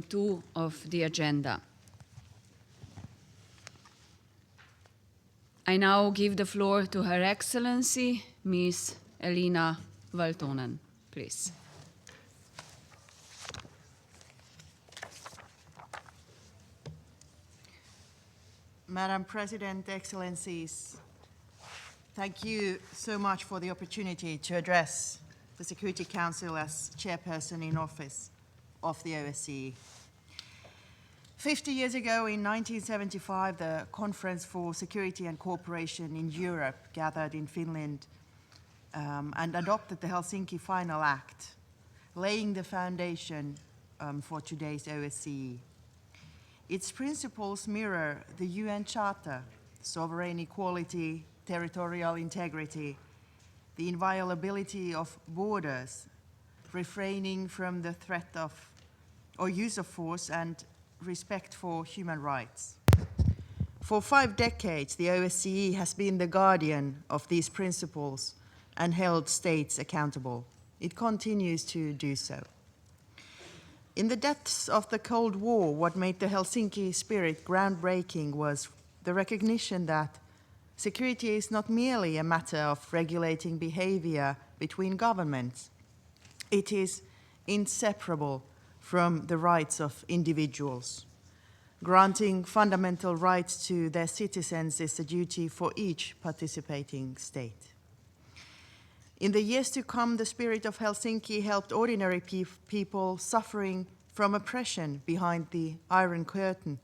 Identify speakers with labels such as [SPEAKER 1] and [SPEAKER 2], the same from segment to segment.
[SPEAKER 1] 2 of the agenda. I now give the floor to Her Excellency, Ms. Elina Valtonen, please.
[SPEAKER 2] Madam President, Excellencies, thank you so much for the opportunity to address the Security Council as Chairperson-in-Office of the OSCE. 50 years ago, in 1975, the Conference for Security and Cooperation in Europe gathered in Finland and adopted the Helsinki Final Act, laying the foundation for today's OSCE. Its principles mirror the UN Charter: sovereign equality, territorial integrity, the inviolability of borders, refraining from the threat of or use of force, and respect for human rights. For 5 decades, the OSCE has been the guardian of these principles and held states accountable. It continues to do so. In the depths of the Cold War, what made the Helsinki spirit groundbreaking was the recognition that security is not merely a matter of regulating behavior between governments. It is inseparable from the rights of individuals. Granting fundamental rights to their citizens is a duty for each participating state. In the years to come, the spirit of Helsinki helped ordinary people suffering from oppression behind the Iron Curtain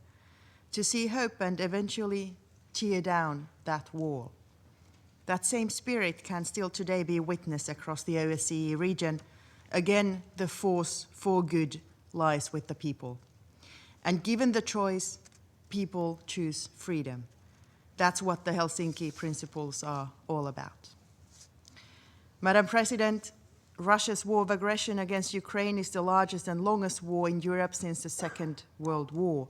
[SPEAKER 2] to see hope and eventually tear down that wall. That same spirit can still today be witnessed across the OSCE region. Again, the force for good lies with the people. And given the choice, people choose freedom. That's what the Helsinki principles are all about. Madam President, Russia's war of aggression against Ukraine is the largest and longest war in Europe since the Second World War.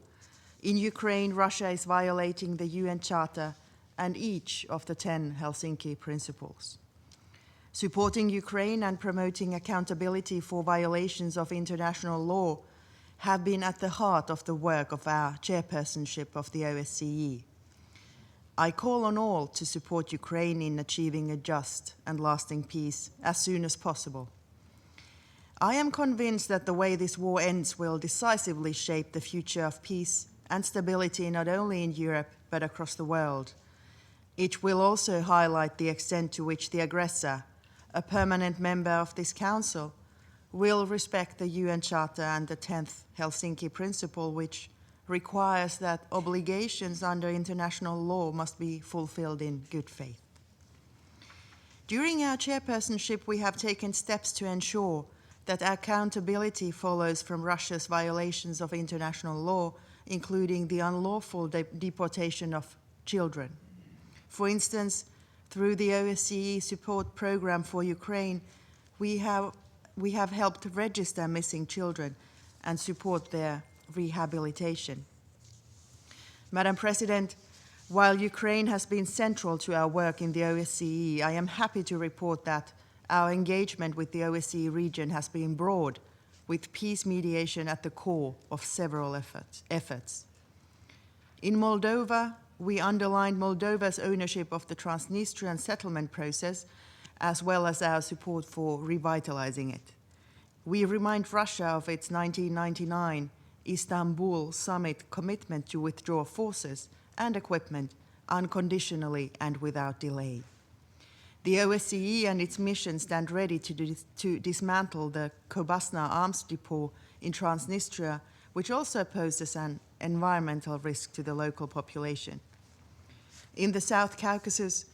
[SPEAKER 2] In Ukraine, Russia is violating the UN Charter and each of the 10 Helsinki principles. Supporting Ukraine and promoting accountability for violations of international law have been at the heart of the work of our chairpersonship of the OSCE. I call on all to support Ukraine in achieving a just and lasting peace as soon as possible. I am convinced that the way this war ends will decisively shape the future of peace and stability not only in Europe but across the world. It will also highlight the extent to which the aggressor, a permanent member of this Council, will respect the UN Charter and the 10th Helsinki Principle, which requires that obligations under international law must be fulfilled in good faith. During our chairpersonship, we have taken steps to ensure that accountability follows from Russia's violations of international law, including the unlawful deportation of children. For instance, through the OSCE Support Program for Ukraine, we have helped register missing children and support their rehabilitation. Madam President, while Ukraine has been central to our work in the OSCE, I am happy to report that our engagement with the OSCE region has been broad, with peace mediation at the core of several efforts. In Moldova, we underlined Moldova's ownership of the Transnistrian settlement process, as well as our support for revitalizing it. We remind Russia of its 1999 Istanbul summit commitment to withdraw forces and equipment unconditionally and without delay. The OSCE and its mission stand ready to dismantle the Kobasna arms depot in Transnistria, which also poses an environmental risk to the local population. In the South Caucasus,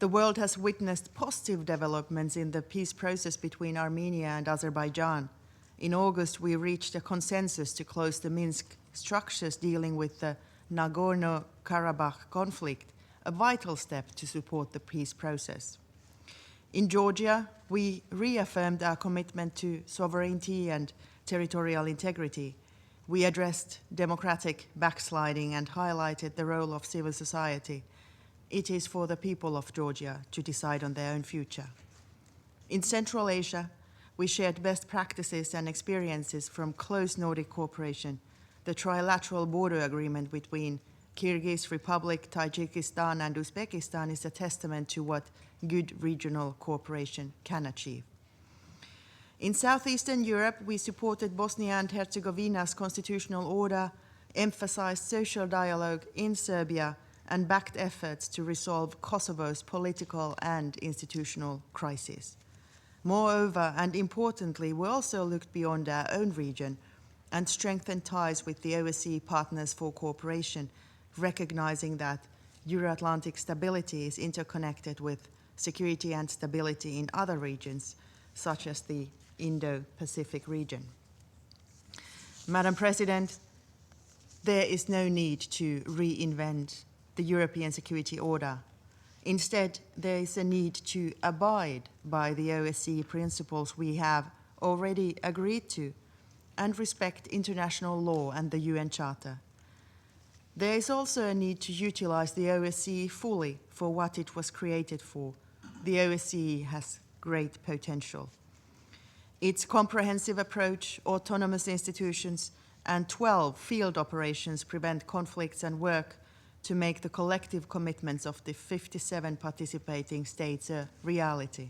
[SPEAKER 2] the world has witnessed positive developments in the peace process between Armenia and Azerbaijan. In August, we reached a consensus to close the Minsk structures dealing with the Nagorno-Karabakh conflict, a vital step to support the peace process. In Georgia, we reaffirmed our commitment to sovereignty and territorial integrity. We addressed democratic backsliding and highlighted the role of civil society. It is for the people of Georgia to decide on their own future. In Central Asia, we shared best practices and experiences from close Nordic cooperation. The trilateral border agreement between Kyrgyz Republic, Tajikistan, and Uzbekistan is a testament to what good regional cooperation can achieve. In Southeastern Europe, we supported Bosnia and Herzegovina's constitutional order, emphasized social dialogue in Serbia, and backed efforts to resolve Kosovo's political and institutional crises. Moreover, and importantly, we also looked beyond our own region and strengthened ties with the OSCE partners for cooperation, recognizing that Euro-Atlantic stability is interconnected with security and stability in other regions, such as the Indo-Pacific region. Madam President, there is no need to reinvent the European security order. Instead, there is a need to abide by the OSCE principles we have already agreed to and respect international law and the UN Charter. There is also a need to utilize the OSCE fully for what it was created for. The OSCE has great potential. Its comprehensive approach, autonomous institutions, and 12 field operations prevent conflicts and work to make the collective commitments of the 57 participating states a reality.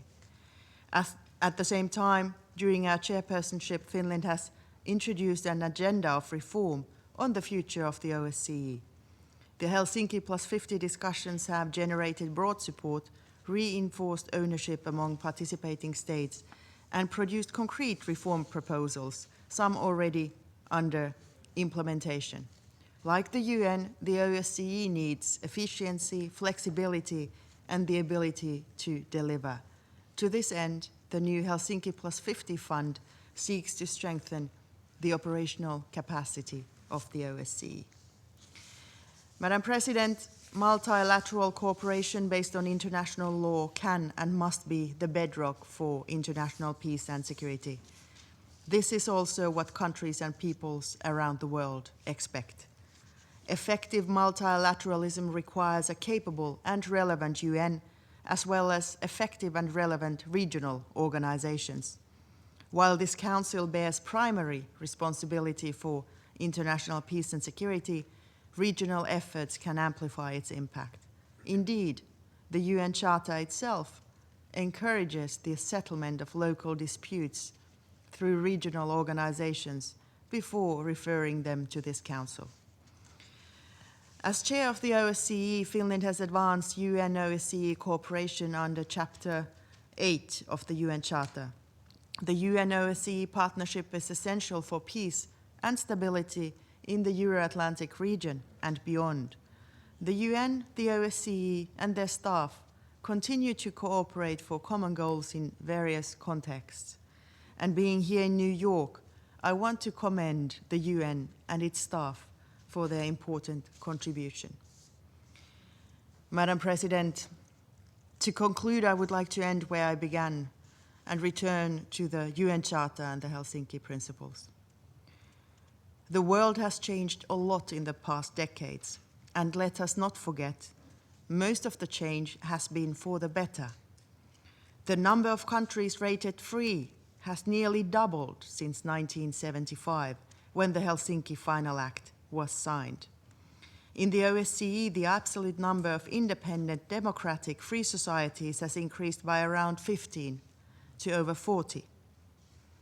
[SPEAKER 2] At the same time, during our chairpersonship, Finland has introduced an agenda of reform on the future of the OSCE. The Helsinki Plus 50 discussions have generated broad support, reinforced ownership among participating states, and produced concrete reform proposals, some already under implementation. Like the UN, the OSCE needs efficiency, flexibility, and the ability to deliver. To this end, the new Helsinki Plus 50 fund seeks to strengthen the operational capacity of the OSCE. Madam President, multilateral cooperation based on international law can and must be the bedrock for international peace and security. This is also what countries and peoples around the world expect. Effective multilateralism requires a capable and relevant UN, as well as effective and relevant regional organizations. While this Council bears primary responsibility for international peace and security, regional efforts can amplify its impact. Indeed, the UN Charter itself encourages the settlement of local disputes through regional organizations before referring them to this Council. As chair of the OSCE, Finland has advanced UN-OSCE cooperation under Chapter 8 of the UN Charter. The UN-OSCE partnership is essential for peace and stability in the Euro-Atlantic region and beyond. The UN, the OSCE, and their staff continue to cooperate for common goals in various contexts. And being here in New York, I want to commend the UN and its staff for their important contribution. Madam President, to conclude, I would like to end where I began and return to the UN Charter and the Helsinki principles. The world has changed a lot in the past decades, and let us not forget, most of the change has been for the better. The number of countries rated free has nearly doubled since 1975, when the Helsinki Final Act was signed. In the OSCE, the absolute number of independent, democratic, free societies has increased by around 15 to over 40.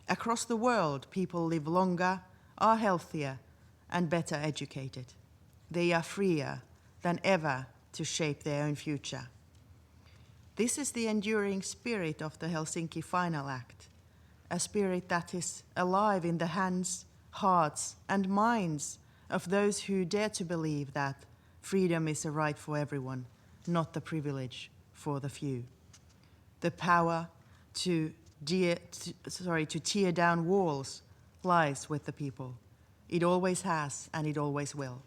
[SPEAKER 2] Across the world, people live longer, are healthier, and better educated. They are freer than ever to shape their own future. This is the enduring spirit of the Helsinki Final Act, a spirit that is alive in the hands, hearts, and minds of those who dare to believe that freedom is a right for everyone, not the privilege for the few. The power to tear down walls lies with the people. It always has, and it always will.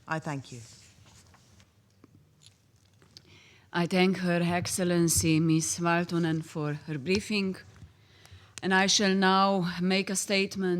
[SPEAKER 2] I thank you.
[SPEAKER 1] I thank Her Excellency Ms. Valtonen for her briefing, and I shall now make a statement